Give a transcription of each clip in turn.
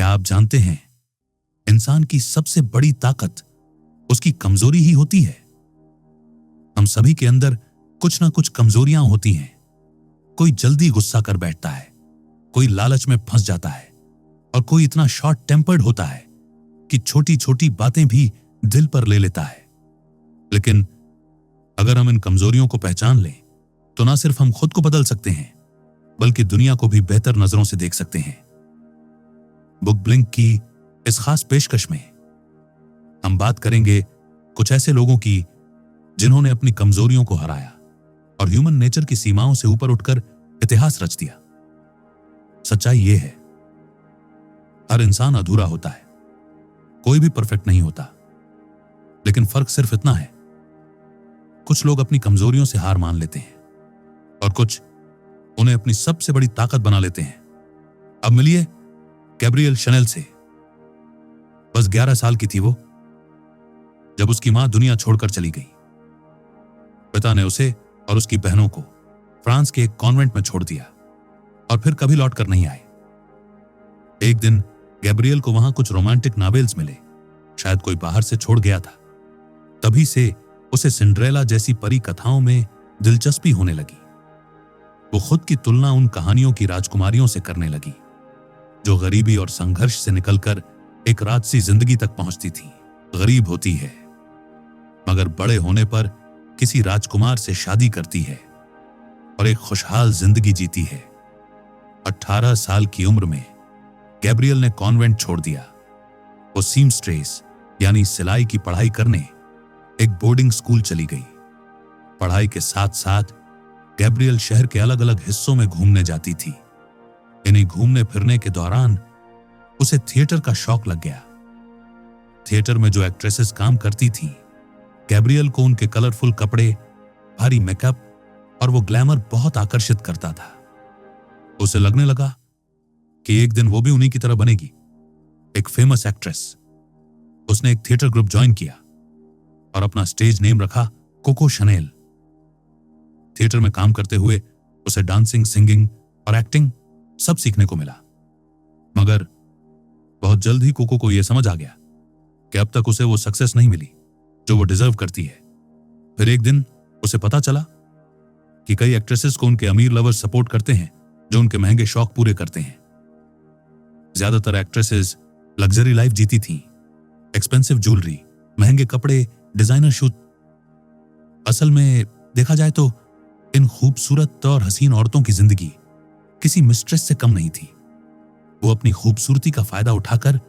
क्या आप जानते हैं, इंसान की सबसे बड़ी ताकत उसकी कमजोरी ही होती है। हम सभी के अंदर कुछ ना कुछ कमजोरियां होती हैं। कोई जल्दी गुस्सा कर बैठता है, कोई लालच में फंस जाता है और कोई इतना शॉर्ट टेम्पर्ड होता है कि छोटी छोटी बातें भी दिल पर ले लेता है। लेकिन अगर हम इन कमजोरियों को पहचान लें तो ना सिर्फ हम खुद को बदल सकते हैं बल्कि दुनिया को भी बेहतर नजरों से देख सकते हैं। बुक ब्लिंक की इस खास पेशकश में हम बात करेंगे कुछ ऐसे लोगों की जिन्होंने अपनी कमजोरियों को हराया और ह्यूमन नेचर की सीमाओं से ऊपर उठकर इतिहास रच दिया। सच्चाई यह है, हर इंसान अधूरा होता है, कोई भी परफेक्ट नहीं होता। लेकिन फर्क सिर्फ इतना है, कुछ लोग अपनी कमजोरियों से हार मान लेते हैं और कुछ उन्हें अपनी सबसे बड़ी ताकत बना लेते हैं। अब मिलिए गैब्रियल शनेल से। बस 11 साल की थी वो जब उसकी मां दुनिया छोड़कर चली गई। पिता ने उसे और उसकी बहनों को फ्रांस के एक कॉन्वेंट में छोड़ दिया और फिर कभी लौट कर नहीं आए। एक दिन गैब्रियल को वहां कुछ रोमांटिक नॉवेल्स मिले, शायद कोई बाहर से छोड़ गया था। तभी से उसे सिंड्रेला जैसी परी कथाओं में दिलचस्पी होने लगी। वो खुद की तुलना उन कहानियों की राजकुमारियों से करने लगी जो गरीबी और संघर्ष से निकलकर एक राजसी जिंदगी तक पहुंचती थी। गरीब होती है मगर बड़े होने पर किसी राजकुमार से शादी करती है और एक खुशहाल जिंदगी जीती है। 18 साल की उम्र में गैब्रियल ने कॉन्वेंट छोड़ दिया। वो सीमस्ट्रेस यानी सिलाई की पढ़ाई करने एक बोर्डिंग स्कूल चली गई। पढ़ाई के साथ साथ गैब्रियल शहर के अलग अलग हिस्सों में घूमने जाती थी। इन्हीं घूमने फिरने के दौरान उसे थिएटर का शौक लग गया। थिएटर में जो एक्ट्रेसेस काम करती थीं, गैब्रियल को उनके कलरफुल कपड़े, भारी मेकअप और वो ग्लैमर बहुत आकर्षित करता था। उसे लगने लगा कि एक दिन वो भी उन्हीं की तरह बनेगी, एक फेमस एक्ट्रेस। उसने एक थिएटर ग्रुप ज्वाइन किया और अपना स्टेज नेम रखा कोको शनेल। थिएटर में काम करते हुए उसे डांसिंग, सिंगिंग और एक्टिंग सब सीखने को मिला। मगर बहुत जल्द ही कोको को यह समझ आ गया कि अब तक उसे वो सक्सेस नहीं मिली जो वो डिजर्व करती है। फिर एक दिन उसे पता चला कि कई एक्ट्रेसेस को उनके अमीर लवर्स सपोर्ट करते हैं जो उनके महंगे शौक पूरे करते हैं। ज्यादातर एक्ट्रेसेस लग्जरी लाइफ जीती थीं, एक्सपेंसिव ज्वेलरी, महंगे कपड़े, डिजाइनर शूज। असल में देखा जाए तो इन खूबसूरत और हसीन औरतों की जिंदगी किसी मिस्ट्रेस से कम नहीं थी। वो अपनी खूबसूरती का फायदा उठाकर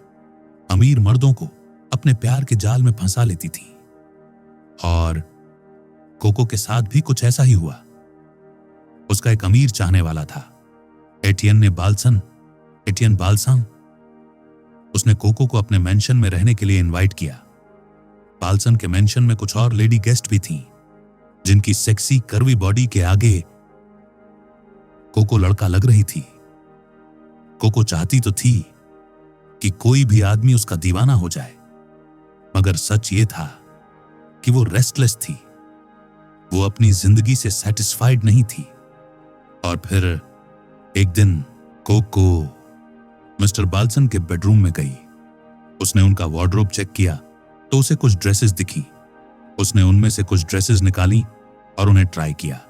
अमीर मर्दों को अपने प्यार के जाल में फंसा लेती थी। और कोको के साथ भी कुछ ऐसा ही हुआ। उसका एक अमीर चाहने वाला था, एटियन बालसाम। उसने कोको को अपने मेंशन में रहने के लिए इनवाइट किया। बालसन के मेंशन में कुछ और लेडी गेस्ट भी थीं, जिनकी सेक्सी कर्वी बॉडी के आगे कोको लड़का लग रही थी। कोको चाहती तो थी कि कोई भी आदमी उसका दीवाना हो जाए, मगर सच ये था कि वो रेस्टलेस थी। वो अपनी जिंदगी से सेटिस्फाइड नहीं थी। और फिर एक दिन कोको मिस्टर बालसन के बेडरूम में गई। उसने उनका वार्डरोब चेक किया तो उसे कुछ ड्रेसेस दिखी। उसने उनमें से कुछ ड्रेसेस निकाली और उन्हें ट्राई किया।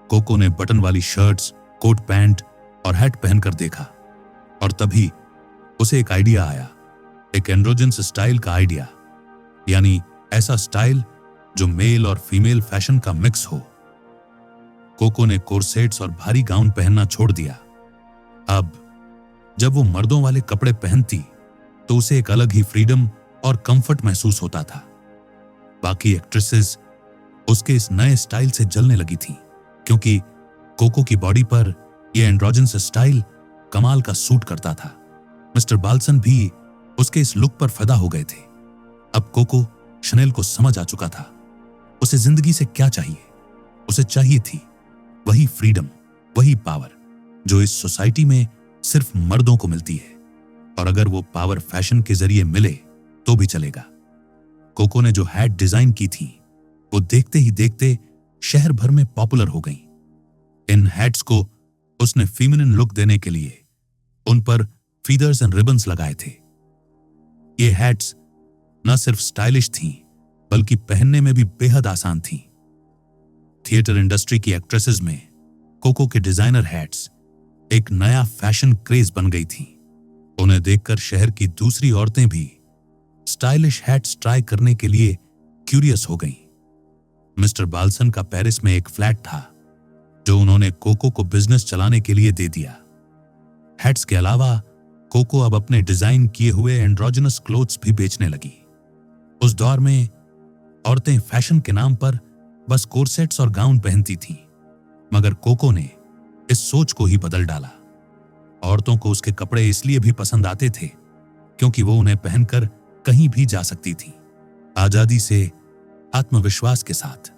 कोको ने बटन वाली शर्ट्स, कोट पैंट और हैट पहनकर देखा और तभी उसे एक आइडिया आया, एक एंड्रोजन्स स्टाइल का आइडिया, यानी ऐसा स्टाइल जो मेल और फीमेल फैशन का मिक्स हो। कोको ने कोर्सेट्स और भारी गाउन पहनना छोड़ दिया। अब जब वो मर्दों वाले कपड़े पहनती तो उसे एक अलग ही फ्रीडम और कंफर्ट महसूस होता था। बाकी एक्ट्रेसेस उसके इस नए स्टाइल से जलने लगी थीं, क्योंकि कोको की बॉडी पर यह एंड्रोजन्स स्टाइल कमाल का सूट करता था। मिस्टर बालसन भी उसके इस लुक पर फिदा हो गए थे। अब कोको शनेल को समझ आ चुका था उसे जिंदगी से क्या चाहिए। उसे चाहिए थी वही फ्रीडम, वही पावर जो इस सोसाइटी में सिर्फ मर्दों को मिलती है, और अगर वो पावर फैशन के जरिए मिले तो भी चलेगा। कोको ने जो हैट डिजाइन की थी वो देखते ही देखते शहर भर में पॉपुलर हो गईं। इन हैट्स को उसने फीमेनिन लुक देने के लिए उन पर फीदर्स एंड रिबन्स लगाए थे। ये हैट्स न सिर्फ स्टाइलिश थीं, बल्कि पहनने में भी बेहद आसान थीं। थिएटर इंडस्ट्री की एक्ट्रेसेस में कोको के डिजाइनर हैट्स एक नया फैशन क्रेज बन गई थी। उन्हें देखकर शहर की दूसरी औरतें भी स्टाइलिश हैट्स ट्राई करने के लिए क्यूरियस हो गईं। मिस्टर बाल्सन का पेरिस में एक फ्लैट था जो उन्होंने कोको को बिजनेस चलाने के लिए दे दिया। हैट्स के अलावा कोको अब अपने डिजाइन किए हुए एंड्रोजिनस क्लोथ्स भी बेचने लगी। उस दौर में औरतें फैशन के नाम पर बस कोर्सेट्स और गाउन पहनती थीं, मगर कोको ने इस सोच को ही बदल डाला। औरतों को उसके कपड़े इसलिए भी पसंद आते थे क्योंकि वो उन्हें पहनकर कहीं भी जा सकती थी, आजादी से, आत्मविश्वास के साथ।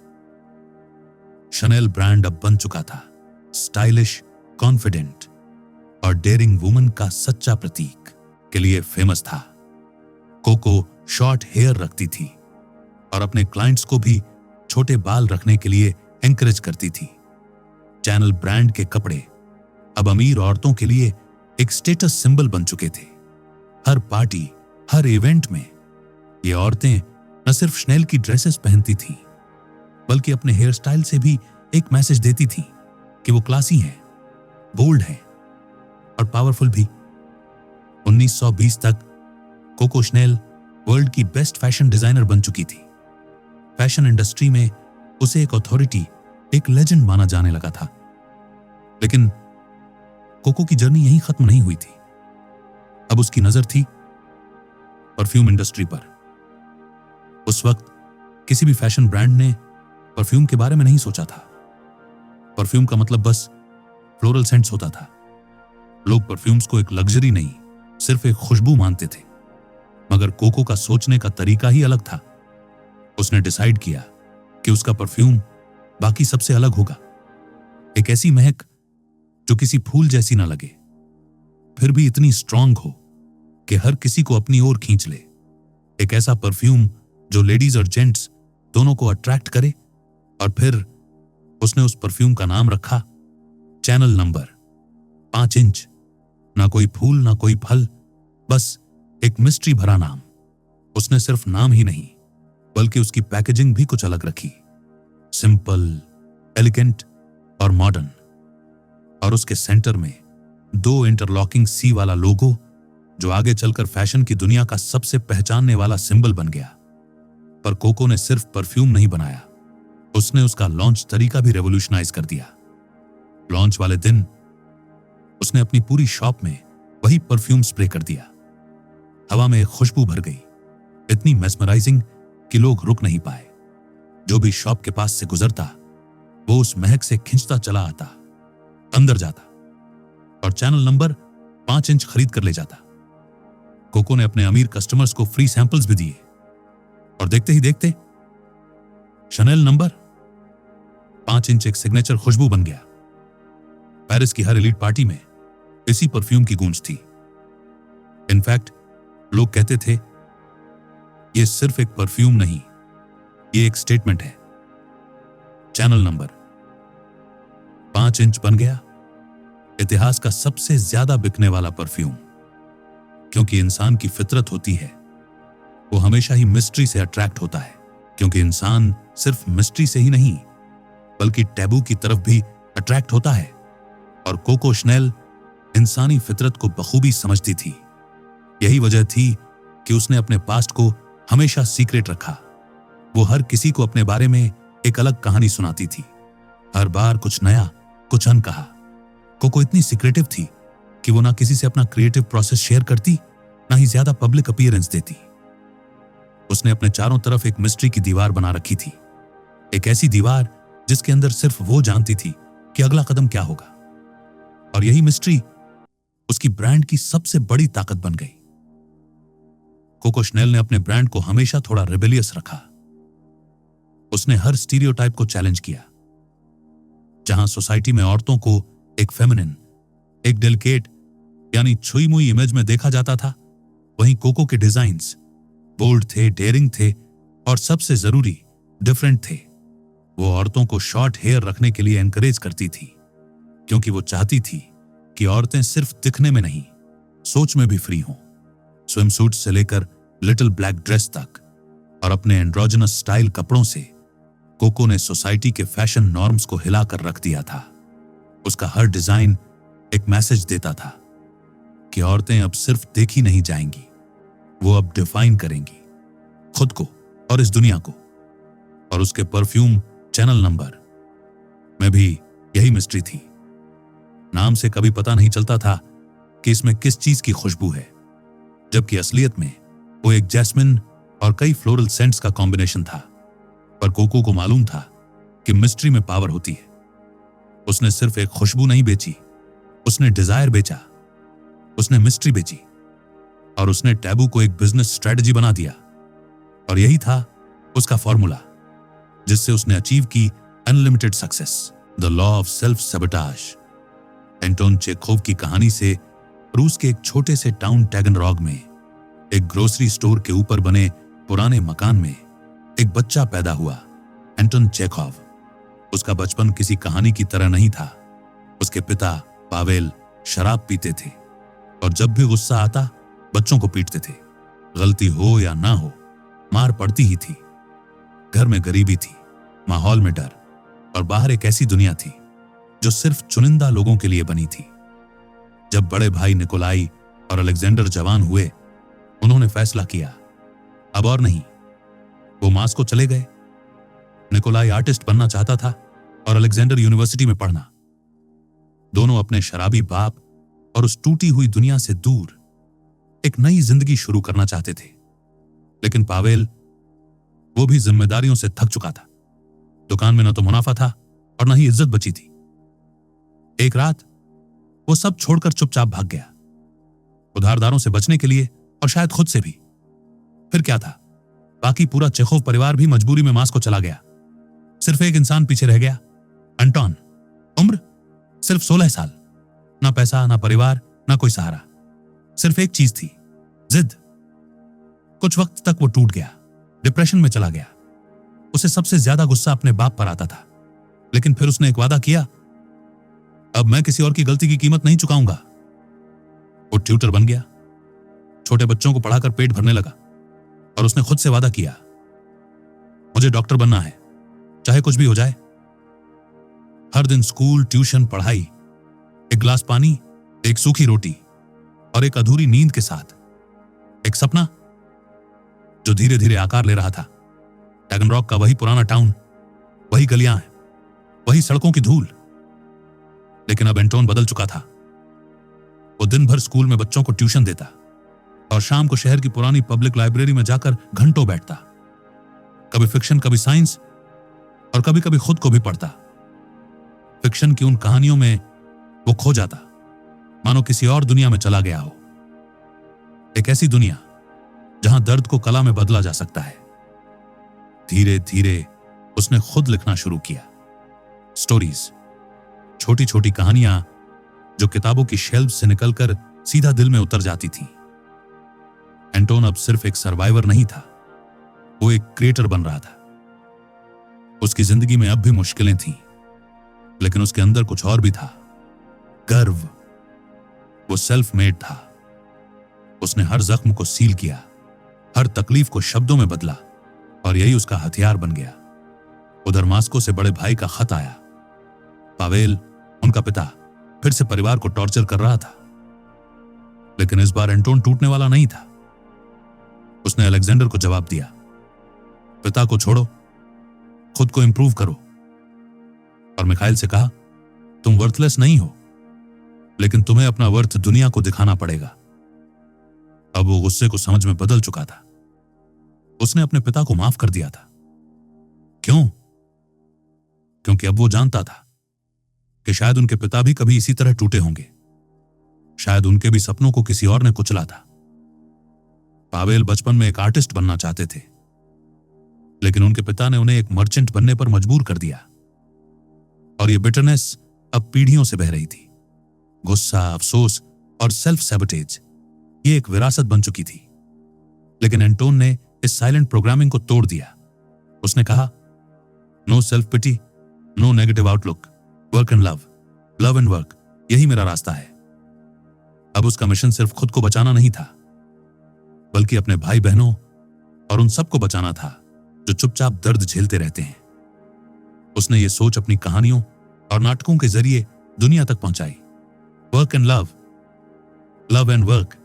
शनेल ब्रांड अब बन चुका था स्टाइलिश, कॉन्फिडेंट और डेयरिंग वुमन का सच्चा प्रतीक के लिए फेमस था। कोको शॉर्ट हेयर रखती थी और अपने क्लाइंट्स को भी छोटे बाल रखने के लिए एनकरेज करती थी। चैनल ब्रांड के कपड़े अब अमीर औरतों के लिए एक स्टेटस सिंबल बन चुके थे। हर पार्टी, हर इवेंट में ये औरतें न सिर्फ शनेल की ड्रेसेस पहनती थीं, बल्कि अपने हेयर स्टाइल से भी एक मैसेज देती थीं कि वो क्लासी हैं, बोल्ड हैं और पावरफुल भी। 1920 तक कोको शनेल वर्ल्ड की बेस्ट फैशन डिजाइनर बन चुकी थी। फैशन इंडस्ट्री में उसे एक अथॉरिटी, एक लेजेंड माना जाने लगा था। लेकिन कोको की जर्नी यहीं खत्म नहीं हुई थी। अब उसकी नजर थी परफ्यूम इंडस्ट्री पर। उस वक्त किसी भी फैशन ब्रांड ने परफ्यूम के बारे में नहीं सोचा था। परफ्यूम का मतलब बस फ्लोरल सेंट्स होता था। लोग परफ्यूम्स को एक लग्जरी नहीं, सिर्फ एक खुशबू मानते थे। मगर कोको का सोचने का तरीका ही अलग था। उसने डिसाइड किया कि उसका परफ्यूम बाकी सबसे अलग होगा। एक ऐसी महक जो किसी फूल जैसी ना लगे, फिर भी इतनी स्ट्रांग हो कि हर किसी को अपनी ओर खींच ले। एक ऐसा परफ्यूम जो लेडीज और जेंट्स दोनों को अट्रैक्ट करे। और फिर उसने उस परफ्यूम का नाम रखा चैनल नंबर 5 इंच। ना कोई फूल, ना कोई फल, बस एक मिस्ट्री भरा नाम। उसने सिर्फ नाम ही नहीं, बल्कि उसकी पैकेजिंग भी कुछ अलग रखी, सिंपल, एलिगेंट और मॉडर्न। और उसके सेंटर में 2 इंटरलॉकिंग सी वाला लोगो, जो आगे चलकर फैशन की दुनिया का सबसे पहचानने वाला सिंबल बन गया। पर कोको ने सिर्फ परफ्यूम नहीं बनाया, उसने उसका लॉन्च तरीका भी रेवोल्यूशनाइज कर दिया। लॉन्च वाले दिन उसने अपनी पूरी शॉप में वही परफ्यूम स्प्रे कर दिया। हवा में खुशबू भर गई, इतनी मेस्मराइजिंग कि लोग रुक नहीं पाए। जो भी शॉप के पास से गुजरता, वो उस महक से खिंचता चला आता, अंदर जाता और चैनल नंबर 5 इंच खरीद कर ले जाता। कोको ने अपने अमीर कस्टमर्स को फ्री सैंपल्स भी दिए और देखते ही देखते शनेल नंबर 5 इंच एक सिग्नेचर खुशबू बन गया। पेरिस की हर एलीट पार्टी में इसी परफ्यूम की गूंज थी। इनफैक्ट लोग कहते थे, यह सिर्फ एक परफ्यूम नहीं, यह एक स्टेटमेंट है। चैनल नंबर 5 इंच बन गया इतिहास का सबसे ज्यादा बिकने वाला परफ्यूम। क्योंकि इंसान की फितरत होती है, वो हमेशा ही मिस्ट्री से अट्रैक्ट होता है। क्योंकि इंसान सिर्फ मिस्ट्री से ही नहीं, बल्कि टैबू की तरफ भी अट्रैक्ट होता है। और कोको शनेल इंसानी फितरत को बखूबी समझती थी। यही वजह थी कि उसने अपने पास्ट को हमेशा सीक्रेट रखा। वो हर किसी को अपने बारे में एक अलग कहानी सुनाती थी, हर बार कुछ नया, कुछ अनकहा। कोको इतनी सीक्रेटिव थी कि वो ना किसी से अपना क्रिएटिव प्रोसेस शेयर करती, ना ही ज्यादा पब्लिक अपीयरेंस देती। उसने अपने चारों तरफ एक मिस्ट्री की दीवार बना रखी थी, एक ऐसी दीवार जिसके अंदर सिर्फ वो जानती थी कि अगला कदम क्या होगा। और यही मिस्ट्री उसकी ब्रांड की सबसे बड़ी ताकत बन गई। कोको शनेल ने अपने ब्रांड को हमेशा थोड़ा रिबेलियस रखा। उसने हर स्टीरियोटाइप को चैलेंज किया। जहां सोसाइटी में औरतों को एक फेमिनिन, एक डेलिकेट यानी छुई मुई इमेज में देखा जाता था, वहीं कोको के डिजाइन्स बोल्ड थे, डेयरिंग थे और सबसे जरूरी डिफरेंट थे। वो औरतों को शॉर्ट हेयर रखने के लिए एनकरेज करती थी, क्योंकि वो चाहती थी कि औरतें सिर्फ दिखने में नहीं, सोच में भी फ्री हूं, स्विम सूट से लेकर लिटिल ब्लैक ड्रेस तक, और अपने एंड्रोजनस स्टाइल कपड़ों से कोको ने सोसाइटी के फैशन नॉर्म्स को हिलाकर रख दिया था। उसका हर डिजाइन एक मैसेज देता था कि औरतें अब सिर्फ देखी नहीं जाएंगी, वो अब डिफाइन करेंगी खुद को और इस दुनिया को। और उसके परफ्यूम चैनल नंबर में भी यही मिस्ट्री थी। नाम से कभी पता नहीं चलता था कि इसमें किस चीज की खुशबू है, जबकि असलियत में वो एक जैस्मिन और कई फ्लोरल सेंट्स का कॉम्बिनेशन था। पर कोको को मालूम था कि मिस्ट्री में पावर होती है। उसने सिर्फ एक खुशबू नहीं बेची, उसने डिजायर बेचा, उसने मिस्ट्री बेची, और उसने टैबू को एक बिजनेस स्ट्रेटजी बना दिया। और यही था उसका फॉर्मूला जिससे उसने अचीव की unlimited success, the law of self sabotage. Anton Chekhov की कहानी से रूस के एक छोटे से टाउन टैगनरॉग में एक ग्रोसरी स्टोर के ऊपर बने पुराने मकान में एक बच्चा पैदा हुआ, एंटोन चेखोव। उसका बचपन किसी कहानी की तरह नहीं था। उसके पिता पावेल शराब पीते थे और जब भी गुस्सा आता बच्चों को पीटते थे। गलती हो या ना हो, मार पड़ती ही थी। घर में गरीबी थी, माहौल में डर, और बाहर एक ऐसी दुनिया थी जो सिर्फ चुनिंदा लोगों के लिए बनी थी। जब बड़े भाई निकोलाई और अलेक्जेंडर जवान हुए, उन्होंने फैसला किया अब और नहीं। वो मास्को चले गए। निकोलाई आर्टिस्ट बनना चाहता था और अलेक्जेंडर यूनिवर्सिटी में पढ़ना। दोनों अपने शराबी बाप और उस टूटी हुई दुनिया से दूर एक नई जिंदगी शुरू करना चाहते थे। लेकिन पावेल, वो भी जिम्मेदारियों से थक चुका था। दुकान में न तो मुनाफा था और न ही इज्जत बची थी। एक रात वो सब छोड़कर चुपचाप भाग गया, उधारदारों से बचने के लिए और शायद खुद से भी। फिर क्या था, बाकी पूरा चेखोव परिवार भी मजबूरी में मास्को चला गया। सिर्फ एक इंसान पीछे रह गया, एंटोन। उम्र सिर्फ 16 साल। ना पैसा, ना परिवार, ना कोई सहारा। सिर्फ एक चीज थी, जिद। कुछ वक्त तक वो टूट गया, डिप्रेशन में चला गया। उसे सबसे ज्यादा गुस्सा अपने बाप पर आता था। लेकिन फिर उसने एक वादा किया, अब मैं किसी और की गलती की कीमत नहीं चुकाऊंगा। वो ट्यूटर बन गया, छोटे बच्चों को पढ़ाकर पेट भरने लगा। और उसने खुद से वादा किया, मुझे डॉक्टर बनना है, चाहे कुछ भी हो जाए। हर दिन स्कूल, ट्यूशन, पढ़ाई, एक गिलास पानी, एक सूखी रोटी और एक अधूरी नींद के साथ एक सपना जो धीरे धीरे आकार ले रहा था। टैगनरॉग का वही पुराना टाउन, वही गलियां, वही सड़कों की धूल। लेकिन अब एंटोन बदल चुका था। वो दिन भर स्कूल में बच्चों को ट्यूशन देता और शाम को शहर की पुरानी पब्लिक लाइब्रेरी में जाकर घंटों बैठता। कभी फिक्शन, कभी साइंस, और कभी कभी खुद को भी पढ़ता। फिक्शन की उन कहानियों में वो खो जाता, मानो किसी और दुनिया में चला गया हो। एक ऐसी दुनिया जहां दर्द को कला में बदला जा सकता है। धीरे धीरे उसने खुद लिखना शुरू किया। स्टोरीज, छोटी छोटी कहानियां जो किताबों की शेल्फ से निकलकर सीधा दिल में उतर जाती थी। एंटोन अब सिर्फ एक सर्वाइवर नहीं था, वो एक क्रिएटर बन रहा था। उसकी जिंदगी में अब भी मुश्किलें थीं, लेकिन उसके अंदर कुछ और भी था, गर्व। वो सेल्फ मेड था। उसने हर जख्म को सील किया, हर तकलीफ को शब्दों में बदला, और यही उसका हथियार बन गया। उधर मास्को से बड़े भाई का खत आया। पावेल, उनका पिता, फिर से परिवार को टॉर्चर कर रहा था। लेकिन इस बार एंटोन टूटने वाला नहीं था। उसने अलेक्जेंडर को जवाब दिया, पिता को छोड़ो, खुद को इंप्रूव करो। और मिखाइल से कहा, तुम वर्थलेस नहीं हो, लेकिन तुम्हें अपना वर्थ दुनिया को दिखाना पड़ेगा। अब वो गुस्से को समझ में बदल चुका था। उसने अपने पिता को माफ कर दिया था। क्यों? क्योंकि अब वो जानता था कि शायद उनके पिता भी कभी इसी तरह टूटे होंगे। शायद उनके भी सपनों को किसी और ने कुचला था। पावेल बचपन में एक आर्टिस्ट बनना चाहते थे, लेकिन उनके पिता ने उन्हें एक मर्चेंट बनने पर मजबूर कर दिया। और ये बिटरनेस अब पीढ़ियों से बह रही थी। गुस्सा, अफसोस और सेल्फ सैबोटेज, ये एक विरासत बन चुकी थी। लेकिन एंटोन ने इस साइलेंट प्रोग्रामिंग को तोड़ दिया। उसने कहा, no self pity, no negative outlook, work and love, love and work, यही मेरा रास्ता है। अब उसका मिशन सिर्फ खुद को बचाना नहीं था, बल्कि अपने भाई बहनों और उन सबको बचाना था जो चुपचाप दर्द झेलते रहते हैं। उसने ये सोच अपनी कहानियों और नाटकों के जरिए दुनिया तक पहुंचाई। Work and love, love and work,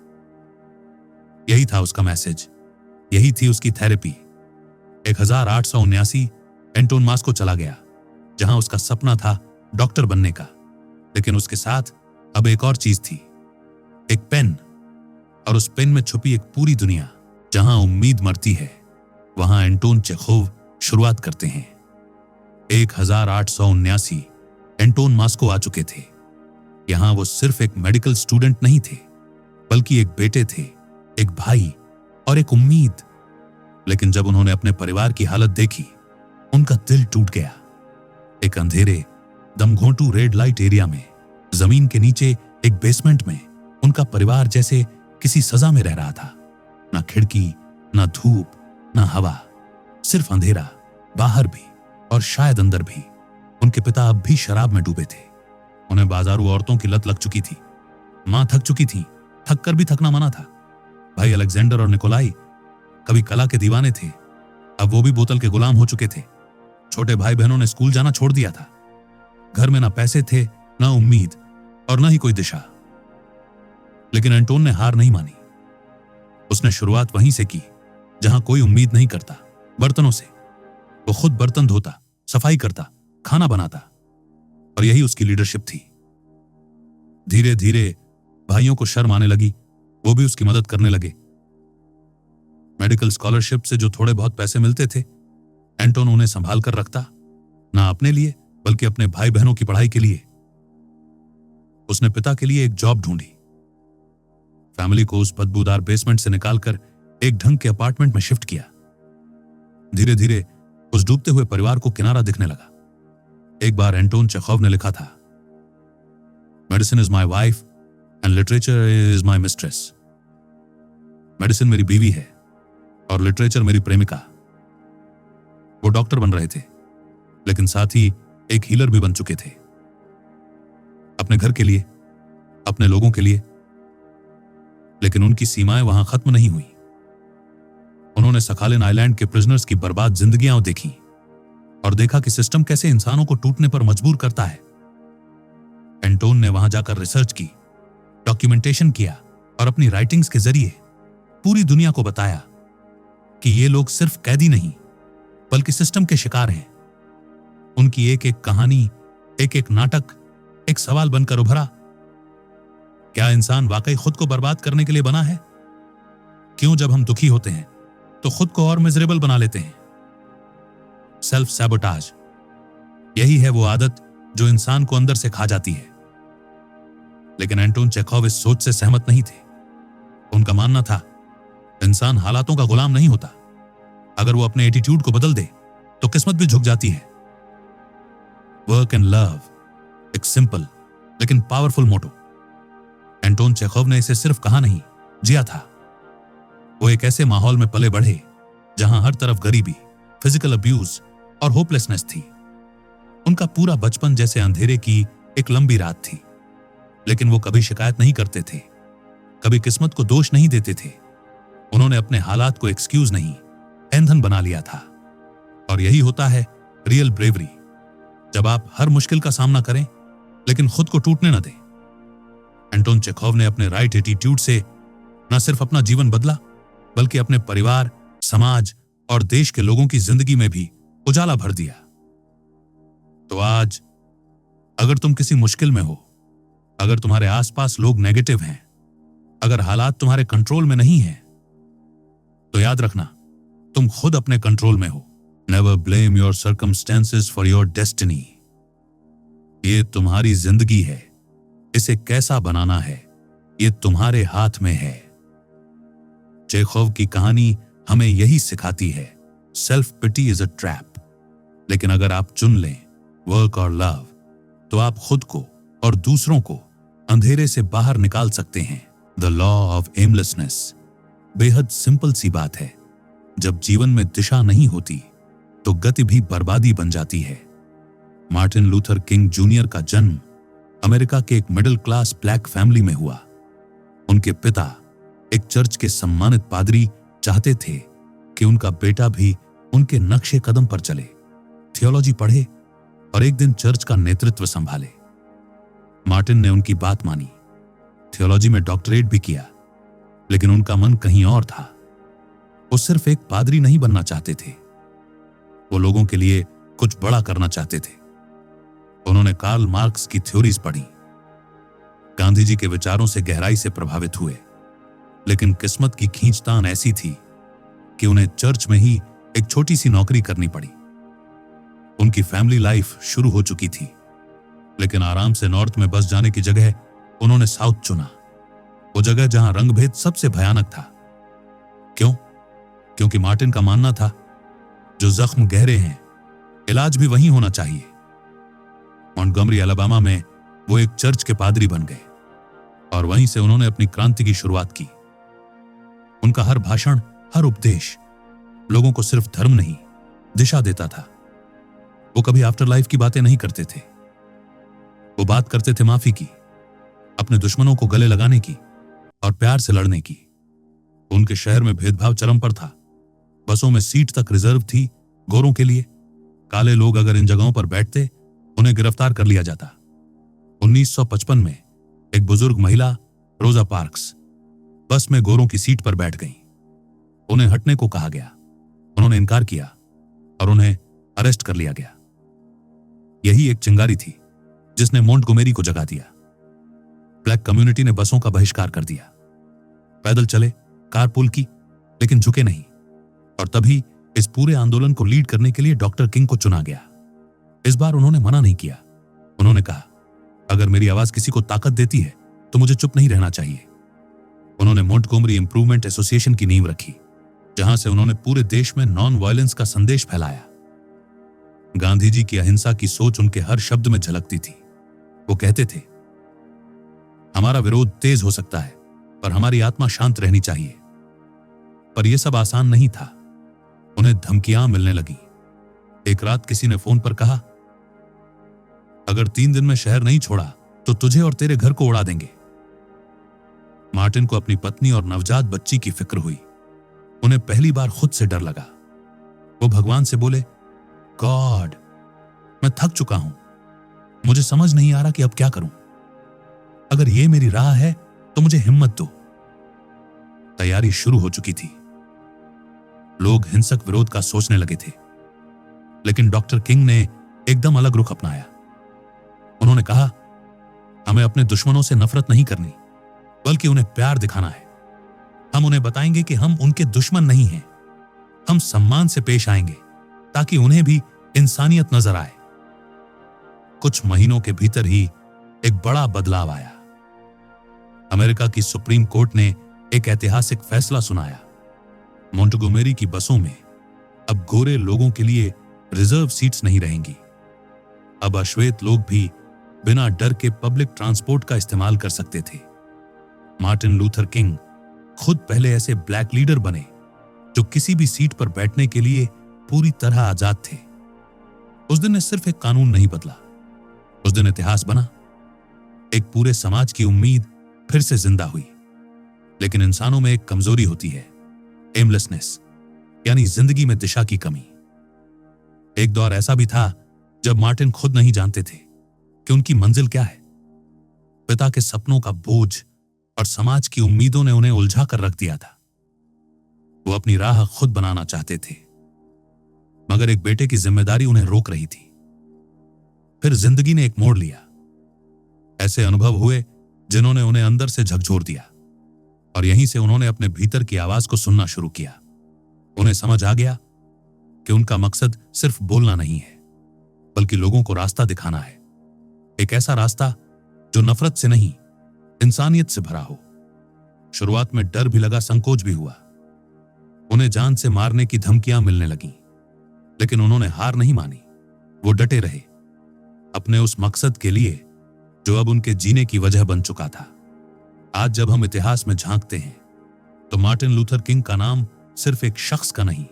यही था उसका मैसेज, यही थी उसकी थेरेपी। 1879 एंटोन मास्को चला गया, जहां उसका सपना था डॉक्टर बनने का, लेकिन उसके साथ अब एक और चीज थी, एक पेन, और उस पेन में छुपी एक पूरी दुनिया। जहां उम्मीद मरती है, वहां एंटोन चेखोव शुरुआत करते हैं। 1879 एंटोन मास्को आ चुके थे। यहां वो सिर्फ एक मेडिकल स्टूडेंट नहीं थे, बल्कि एक बेटे थे, एक भाई और एक उम्मीद। लेकिन जब उन्होंने अपने परिवार की हालत देखी, उनका दिल टूट गया। एक अंधेरे, दमघोंटू रेड लाइट एरिया में, जमीन के नीचे एक बेसमेंट में, उनका परिवार जैसे किसी सजा में रह रहा था। ना खिड़की, ना धूप, ना हवा, सिर्फ अंधेरा, बाहर भी और शायद अंदर भी। उनके पिता अब भी शराब में डूबे थे। उन्हें बाजारू औरतों की लत लग चुकी थी। मां थक चुकी थी, थक कर भी थकना मना था। भाई अलेक्जेंडर और निकोलाई कभी कला के दीवाने थे, अब वो भी बोतल के गुलाम हो चुके थे। छोटे भाई बहनों ने स्कूल जाना छोड़ दिया था। घर में ना पैसे थे, ना उम्मीद और ना ही कोई दिशा। लेकिन एंटोन ने हार नहीं मानी। उसने शुरुआत वहीं से की जहां कोई उम्मीद नहीं करता, बर्तनों से। वो खुद बर्तन धोता, सफाई करता, खाना बनाता, और यही उसकी लीडरशिप थी। धीरे धीरे भाइयों को शर्म आने लगी, वो भी उसकी मदद करने लगे। मेडिकल स्कॉलरशिप से जो थोड़े बहुत पैसे मिलते थे, एंटोन उन्हें संभाल कर रखता, ना अपने लिए बल्कि अपने भाई बहनों की पढ़ाई के लिए। उसने पिता के लिए एक जॉब ढूंढी, फैमिली को उस बदबूदार बेसमेंट से निकालकर एक ढंग के अपार्टमेंट में शिफ्ट किया। धीरे धीरे उस डूबते हुए परिवार को किनारा दिखने लगा। एक बार एंटोन चेखोव ने लिखा था, medicine is my wife and literature is my mistress. Medicine मेरी बीवी है और लिटरेचर मेरी प्रेमिका। वो डॉक्टर बन रहे थे, लेकिन साथ ही एक हीलर भी बन चुके थे, अपने घर के लिए, अपने लोगों के लिए। लेकिन उनकी सीमाएं वहां खत्म नहीं हुई। उन्होंने सखालिन आइलैंड के प्रिजनर्स की बर्बाद जिंदगियां देखी और देखा कि सिस्टम कैसे इंसानों को टूटने पर मजबूर करता है। एंटोन ने वहां जाकर रिसर्च की, डॉक्यूमेंटेशन किया और अपनी राइटिंग्स के जरिए पूरी दुनिया को बताया कि ये लोग सिर्फ कैदी नहीं, बल्कि सिस्टम के शिकार हैं। उनकी एक एक कहानी, एक एक नाटक, एक सवाल बनकर उभरा, क्या इंसान वाकई खुद को बर्बाद करने के लिए बना है? क्यों जब हम दुखी होते हैं तो खुद को और मिजरेबल बना लेते हैं? सेल्फ सैबोटाज, यही है वो आदत जो इंसान को अंदर से खा जाती है। लेकिन एंटोन चेखोव इस सोच से सहमत नहीं थे। उनका मानना था, इंसान हालातों का गुलाम नहीं होता। अगर वो अपने एटीट्यूड को बदल दे तो किस्मत भी झुक जाती है। वर्क एंड लव, एक सिंपल लेकिन पावरफुल मोटो। एंटोन चेखोव ने इसे सिर्फ कहा नहीं, जिया था। वो एक ऐसे माहौल में पले बढ़े जहां हर तरफ गरीबी, फिजिकल अब्यूज और होपलेसनेस थी। उनका पूरा बचपन जैसे अंधेरे की एक लंबी रात थी। लेकिन वो कभी शिकायत नहीं करते थे, कभी किस्मत को दोष नहीं देते थे। उन्होंने अपने हालात को एक्सक्यूज नहीं, ईंधन बना लिया था। और यही होता है रियल ब्रेवरी, जब आप हर मुश्किल का सामना करें लेकिन खुद को टूटने न दें। एंटोन चेखोव ने अपने राइट एटीट्यूड से न सिर्फ अपना जीवन बदला, बल्कि अपने परिवार, समाज और देश के लोगों की जिंदगी में भी उजाला भर दिया। तो आज अगर तुम किसी मुश्किल में हो, अगर तुम्हारे आसपास लोग नेगेटिव हैं, अगर हालात तुम्हारे कंट्रोल में नहीं हैं, तो याद रखना, तुम खुद अपने कंट्रोल में हो। Never blame your circumstances for your destiny. ये तुम्हारी जिंदगी है, इसे कैसा बनाना है ये तुम्हारे हाथ में है। चेखोव की कहानी हमें यही सिखाती है, self pity is a trap. लेकिन अगर आप चुन लें वर्क और लव, तो आप खुद को और दूसरों को अंधेरे से बाहर निकाल सकते हैं। द लॉ ऑफ एमलेसनेस बेहद सिंपल सी बात है। जब जीवन में दिशा नहीं होती तो गति भी बर्बादी बन जाती है। मार्टिन लूथर किंग जूनियर का जन्म अमेरिका के एक मिडिल क्लास ब्लैक फैमिली में हुआ। उनके पिता, एक चर्च के सम्मानित पादरी, चाहते थे कि उनका बेटा भी उनके नक्शे कदम पर चले, थियोलॉजी पढ़े और एक दिन चर्च का नेतृत्व संभाले। मार्टिन ने उनकी बात मानी, थियोलॉजी में डॉक्टरेट भी किया, लेकिन उनका मन कहीं और था। वो सिर्फ एक पादरी नहीं बनना चाहते थे, वो लोगों के लिए कुछ बड़ा करना चाहते थे। उन्होंने कार्ल मार्क्स की थ्योरीज पढ़ी, गांधी जी के विचारों से गहराई से प्रभावित हुए, लेकिन किस्मत की खींचतान ऐसी थी कि उन्हें चर्च में ही एक छोटी सी नौकरी करनी पड़ी। उनकी फैमिली लाइफ शुरू हो चुकी थी, लेकिन आराम से नॉर्थ में बस जाने की जगह उन्होंने साउथ चुना, वो जगह जहां रंगभेद सबसे भयानक था। क्यों? क्योंकि मार्टिन का मानना था, जो जख्म गहरे हैं, इलाज भी वहीं होना चाहिए। मॉन्टगोमरी अलाबामा में वो एक चर्च के पादरी बन गए और वहीं से उन्होंने अपनी क्रांति की शुरुआत की। उनका हर भाषण, हर उपदेश लोगों को सिर्फ धर्म नहीं, दिशा देता था। वो कभी आफ्टर लाइफ की बातें नहीं करते थे, वो बात करते थे माफी की, अपने दुश्मनों को गले लगाने की और प्यार से लड़ने की। उनके शहर में भेदभाव चरम पर था, बसों में सीट तक रिजर्व थी गोरों के लिए। काले लोग अगर इन जगहों पर बैठते, उन्हें गिरफ्तार कर लिया जाता। 1955 में एक बुजुर्ग महिला, रोजा पार्क्स, बस में गोरों की सीट पर बैठ गईं। उन्हें हटने को कहा गया, उन्होंने इनकार किया और उन्हें अरेस्ट कर लिया गया। यही एक चिंगारी थी जिसने मोंटगोमेरी को जगा दिया। ब्लैक कम्युनिटी ने बसों का बहिष्कार कर दिया, पैदल चले, कारपूल की, लेकिन झुके नहीं। और तभी इस पूरे आंदोलन को लीड करने के लिए डॉक्टर किंग को चुना गया। इस बार उन्होंने मना नहीं किया, उन्होंने कहा, अगर मेरी आवाज किसी को ताकत देती है तो मुझे चुप नहीं रहना चाहिए। उन्होंने मोंटगोमरी इंप्रूवमेंट एसोसिएशन की नींव रखी, जहां से उन्होंने पूरे देश में नॉन वायलेंस का संदेश फैलाया। गांधी जी की अहिंसा की सोच उनके हर शब्द में झलकती थी। वो कहते थे, हमारा विरोध तेज हो सकता है, पर हमारी आत्मा शांत रहनी चाहिए। पर यह सब आसान नहीं था, उन्हें धमकियां मिलने लगी। एक रात किसी ने फोन पर कहा, अगर 3 दिन में शहर नहीं छोड़ा तो तुझे और तेरे घर को उड़ा देंगे। मार्टिन को अपनी पत्नी और नवजात बच्ची की फिक्र हुई। उन्हें पहली बार खुद से डर लगा। वो भगवान से बोले, गॉड, मैं थक चुका हूं, मुझे समझ नहीं आ रहा कि अब क्या करूं। अगर ये मेरी राह है तो मुझे हिम्मत दो। तैयारी शुरू हो चुकी थी, लोग हिंसक विरोध का सोचने लगे थे, लेकिन डॉक्टर किंग ने एकदम अलग रुख अपनाया। उन्होंने कहा, हमें अपने दुश्मनों से नफरत नहीं करनी, बल्कि उन्हें प्यार दिखाना है। हम उन्हें बताएंगे कि हम उनके दुश्मन नहीं हैं, हम सम्मान से पेश आएंगे ताकि उन्हें भी इंसानियत नजर आए। कुछ महीनों के भीतर ही एक बड़ा बदलाव आया। अमेरिका की सुप्रीम कोर्ट ने एक ऐतिहासिक फैसला सुनाया। मोंटगोमेरी की बसों में अब गोरे लोगों के लिए रिजर्व सीट्स नहीं रहेंगी। अब अश्वेत लोग भी बिना डर के पब्लिक ट्रांसपोर्ट का इस्तेमाल कर सकते थे। मार्टिन लूथर किंग खुद पहले ऐसे ब्लैक लीडर बने जो किसी भी सीट पर बैठने के लिए पूरी तरह आजाद थे। उस दिन ने सिर्फ एक कानून नहीं बदला, उस दिन इतिहास बना। एक पूरे समाज की उम्मीद फिर से जिंदा हुई। लेकिन इंसानों में एक कमजोरी होती है, एमलेसनेस, यानी जिंदगी में दिशा की कमी। एक दौर ऐसा भी था जब मार्टिन खुद नहीं जानते थे कि उनकी मंजिल क्या है। पिता के सपनों का बोझ और समाज की उम्मीदों ने उन्हें उलझा कर रख दिया था। वो अपनी राह खुद बनाना चाहते थे, मगर एक बेटे की जिम्मेदारी उन्हें रोक रही थी। फिर जिंदगी ने एक मोड़ लिया। ऐसे अनुभव हुए जिन्होंने उन्हें अंदर से झकझोर दिया, और यहीं से उन्होंने अपने भीतर की आवाज को सुनना शुरू किया। उन्हें समझ आ गया कि उनका मकसद सिर्फ बोलना नहीं है, बल्कि लोगों को रास्ता दिखाना है। एक ऐसा रास्ता जो नफरत से नहीं, इंसानियत से भरा हो। शुरुआत में डर भी लगा, संकोच भी हुआ। उन्हें जान से मारने की धमकियां मिलने लगीं, लेकिन उन्होंने हार नहीं मानी। वो डटे रहे अपने उस मकसद के लिए जो अब उनके जीने की वजह बन चुका था। आज जब हम इतिहास में झांकते हैं तो मार्टिन लूथर किंग का नाम सिर्फ एक शख्स का नहीं,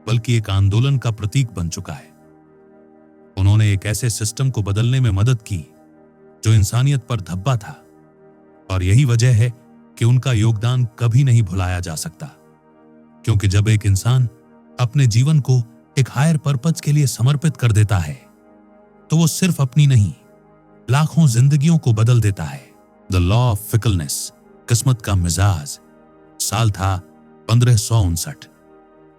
बल्कि एक आंदोलन का प्रतीक बन चुका है। उन्होंने एक ऐसे सिस्टम को बदलने में मदद की जो इंसानियत पर धब्बा था, और यही वजह है कि उनका योगदान कभी नहीं भुलाया जा सकता, क्योंकि जब एक इंसान अपने जीवन को एक हायर पर्पज के लिए समर्पित कर देता है तो वो सिर्फ अपनी नहीं, लाखों जिंदगियों को बदल देता है। द लॉ ऑफ फिकलनेस, किस्मत का मिजाज। साल था 1559।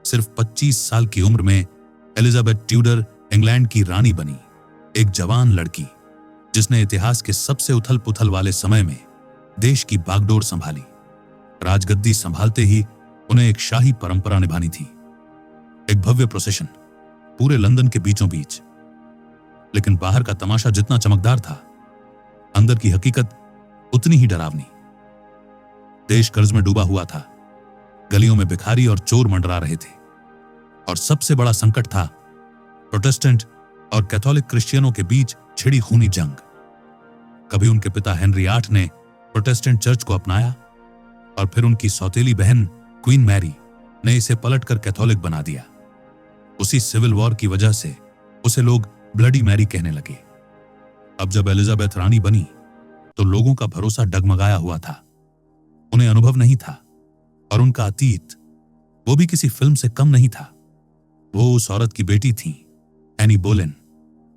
सिर्फ 25 साल की उम्र में एलिजाबेथ ट्यूडर इंग्लैंड की रानी बनी, एक जवान लड़की जिसने इतिहास के सबसे उथल पुथल वाले समय में देश की बागडोर संभाली। राजगद्दी संभालते ही उन्हें एक शाही परंपरा निभानी थी, एक भव्य प्रोसेशन पूरे लंदन के बीचों बीच। लेकिन बाहर का तमाशा जितना चमकदार था, अंदर की हकीकत उतनी ही डरावनी। देश कर्ज में डूबा हुआ था, गलियों में भिखारी और चोर मंडरा रहे थे, और सबसे बड़ा संकट था प्रोटेस्टेंट और कैथोलिक क्रिश्चियनों के बीच छिड़ी खूनी जंग। कभी उनके पिता हेनरी आठ ने प्रोटेस्टेंट चर्च को अपनाया और फिर उनकी सौतेली बहन क्वीन मैरी ने इसे पलटकर कैथोलिक बना दिया। उसी सिविल वॉर की वजह से उसे लोग ब्लडी मैरी कहने लगे। अब जब एलिजाबेथ रानी बनी तो लोगों का भरोसा डगमगाया हुआ था। उन्हें अनुभव नहीं था और उनका अतीत, वो भी किसी फिल्म से कम नहीं था। वो उस औरत की बेटी थी, एनी बोलेन,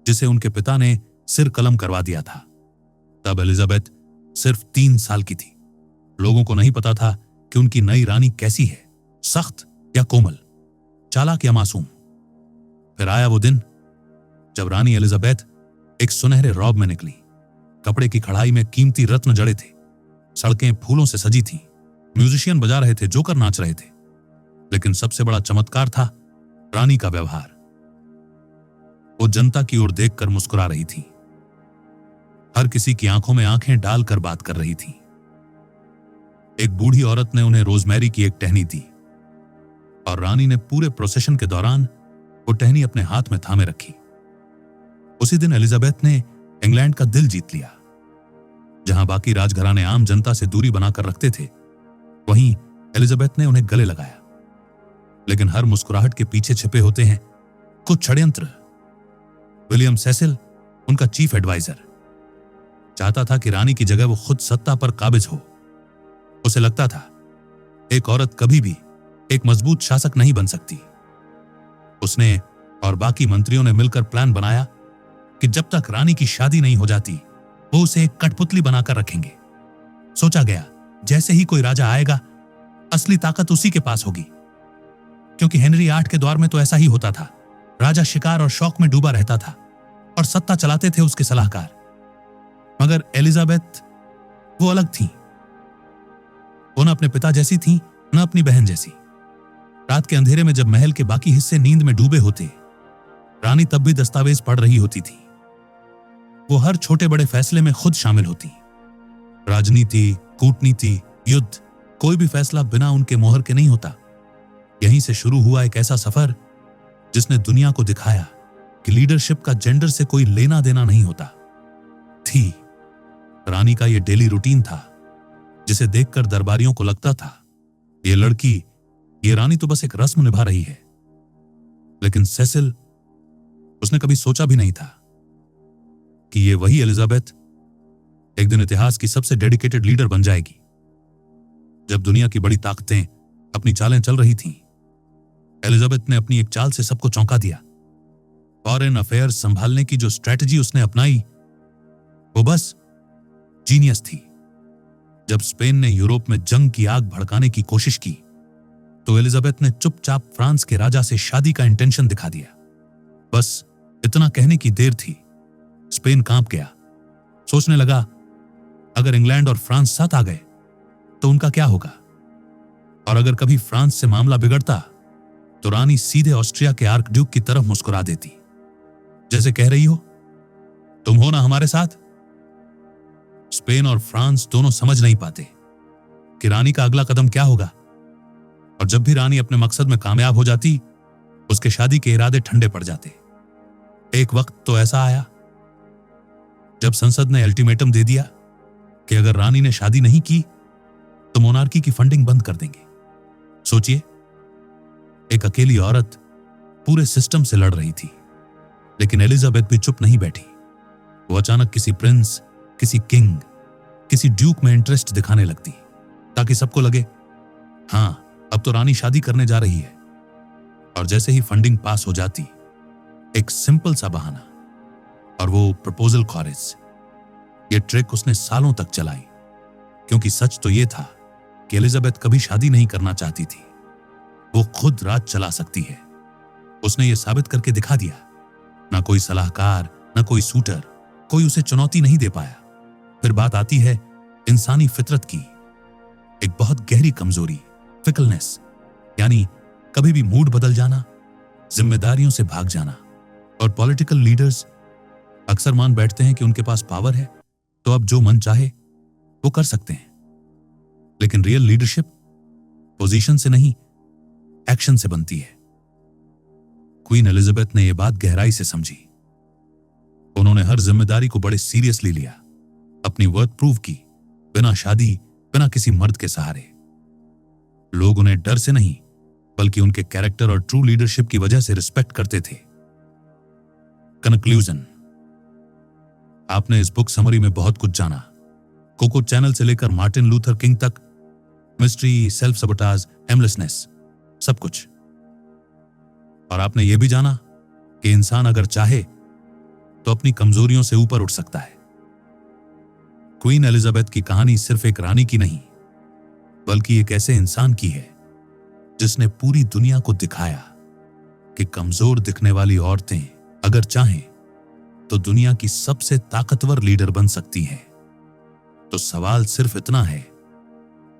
जिसे उनके पिता ने सिर कलम करवा दिया था। तब एलिजाबेथ सिर्फ 3 साल की थी। लोगों को नहीं पता था कि उनकी नई रानी कैसी है, सख्त या कोमल, चालाक या मासूम। फिर आया वो दिन जब रानी एलिजाबेथ एक सुनहरे रॉब में निकली। कपड़े की कढ़ाई में कीमती रत्न जड़े थे, सड़कें फूलों से सजी थीं, म्यूजिशियन बजा रहे थे, जोकर नाच रहे थे। लेकिन सबसे बड़ा चमत्कार था रानी का व्यवहार। वो जनता की ओर देखकर मुस्कुरा रही थी, हर किसी की आंखों में आंखें डालकर बात कर रही थी। एक बूढ़ी औरत ने उन्हें रोजमेरी की एक टहनी दी और रानी ने पूरे प्रोसेशन के दौरान वो टहनी अपने हाथ में थामे रखी। उसी दिन एलिजाबेथ ने इंग्लैंड का दिल जीत लिया। जहां बाकी राजघराने आम जनता से दूरी बनाकर रखते थे, वहीं एलिजाबेथ ने उन्हें गले लगाया। लेकिन हर मुस्कुराहट के पीछे छिपे होते हैं कुछ षड्यंत्र। विलियम सेसिल, उनका चीफ एडवाइजर, चाहता था कि रानी की जगह वो खुद सत्ता पर काबिज हो। उसे लगता था एक औरत कभी भी एक मजबूत शासक नहीं बन सकती। उसने और बाकी मंत्रियों ने मिलकर प्लान बनाया कि जब तक रानी की शादी नहीं हो जाती वो उसे एक कठपुतली बनाकर रखेंगे। सोचा गया जैसे ही कोई राजा आएगा असली ताकत उसी के पास होगी, क्योंकि हेनरी 8 के दौर में तो ऐसा ही होता था। राजा शिकार और शौक में डूबा रहता था और सत्ता चलाते थे उसके सलाहकार। मगर एलिजाबेथ वो अलग थी। वो न अपने पिता जैसी थी, न अपनी बहन जैसी। रात के अंधेरे में जब महल के बाकी हिस्से नींद में डूबे होते, रानी तब भी दस्तावेज पढ़ रही होती थी। वो हर छोटे बड़े फैसले में खुद शामिल होती। राजनीति, कूटनीति, युद्ध, कोई भी फैसला बिना उनके मोहर के नहीं होता। यहीं से शुरू हुआ एक ऐसा सफर जिसने दुनिया को दिखाया कि लीडरशिप का जेंडर से कोई लेना देना नहीं होता। थी रानी का यह डेली रूटीन था, जिसे देखकर दरबारियों को लगता था ये लड़की, ये रानी तो बस एक रस्म निभा रही है। लेकिन सेसिल, उसने कभी सोचा भी नहीं था कि ये वही एलिजाबेथ एक दिन इतिहास की सबसे डेडिकेटेड लीडर बन जाएगी। जब दुनिया की बड़ी ताकतें अपनी चालें चल रही थीं, एलिजाबेथ ने अपनी एक चाल से सबको चौंका दिया। फॉरेन अफेयर्स संभालने की जो स्ट्रेटजी उसने अपनाई, वो बस जीनियस थी। जब स्पेन ने यूरोप में जंग की आग भड़काने की कोशिश की, तो एलिजाबेथ ने चुपचाप फ्रांस के राजा से शादी का इंटेंशन दिखा दिया। बस इतना कहने की देर थी, स्पेन कांप गया। सोचने लगा अगर इंग्लैंड और फ्रांस साथ आ गए तो उनका क्या होगा, और अगर कभी फ्रांस से मामला बिगड़ता तो रानी सीधे ऑस्ट्रिया के आर्क ड्यूक की तरफ मुस्कुरा देती, जैसे कह रही हो तुम हो ना हमारे साथ। स्पेन और फ्रांस दोनों समझ नहीं पाते कि रानी का अगला कदम क्या होगा, और जब भी रानी अपने मकसद में कामयाब हो जाती, उसके शादी के इरादे ठंडे पड़ जाते। एक वक्त तो ऐसा आया जब संसद ने अल्टीमेटम दे दिया कि अगर रानी ने शादी नहीं की तो मोनार्की की फंडिंग बंद कर देंगे। सोचिए, एक अकेली औरत पूरे सिस्टम से लड़ रही थी। लेकिन एलिजाबेथ भी चुप नहीं बैठी। वो अचानक किसी प्रिंस, किसी किंग, किसी ड्यूक में इंटरेस्ट दिखाने लगती, ताकि सबको लगे हां, अब तो रानी शादी करने जा रही है। और जैसे ही फंडिंग पास हो जाती, एक सिंपल सा बहाना, और वो प्रपोजल कॉरेज। ये ट्रिक उसने सालों तक चलाई, क्योंकि सच तो ये था कि एलिजाबेथ कभी शादी नहीं करना चाहती थी। वो खुद राज चला सकती है। उसने ये साबित करके दिखा दिया। ना कोई सलाहकार, ना कोई सूटर, कोई उसे चुनौती नहीं दे पाया। फिर बात आती है इंसानी फितरत की, एक बहुत गहरी कमजोरी, फिकलनेस, यानी कभी भी मूड बदल जाना, जिम्मेदारियों से भाग जाना। और पॉलिटिकल लीडर्स अक्सर मान बैठते हैं कि उनके पास पावर है, तो अब जो मन चाहे वो कर सकते हैं। लेकिन रियल लीडरशिप पोजीशन से नहीं, एक्शन से बनती है। क्वीन एलिजाबेथ ने यह बात गहराई से समझी। उन्होंने हर जिम्मेदारी को बड़े सीरियसली लिया, अपनी वर्थ प्रूव की, बिना शादी, बिना किसी मर्द के सहारे। लोग उन्हें डर से नहीं, बल्कि उनके कैरेक्टर और ट्रू लीडरशिप की वजह से रिस्पेक्ट करते थे। कंक्लूजन, आपने इस बुक समरी में बहुत कुछ जाना। कोको चैनल से लेकर मार्टिन लूथर किंग तक, मिस्ट्री, सेल्फ सबोटाज, एमलेसनेस, सब कुछ। और आपने यह भी जाना कि इंसान अगर चाहे तो अपनी कमजोरियों से ऊपर उठ सकता है। क्वीन एलिजाबेथ की कहानी सिर्फ एक रानी की नहीं, बल्कि एक ऐसे इंसान की है जिसने पूरी दुनिया को दिखाया कि कमजोर दिखने वाली औरतें अगर चाहें तो दुनिया की सबसे ताकतवर लीडर बन सकती हैं। तो सवाल सिर्फ इतना है,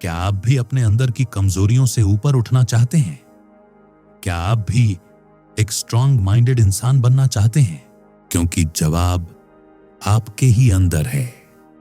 क्या आप भी अपने अंदर की कमजोरियों से ऊपर उठना चाहते हैं? क्या आप भी एक स्ट्रांग माइंडेड इंसान बनना चाहते हैं? क्योंकि जवाब आपके ही अंदर है।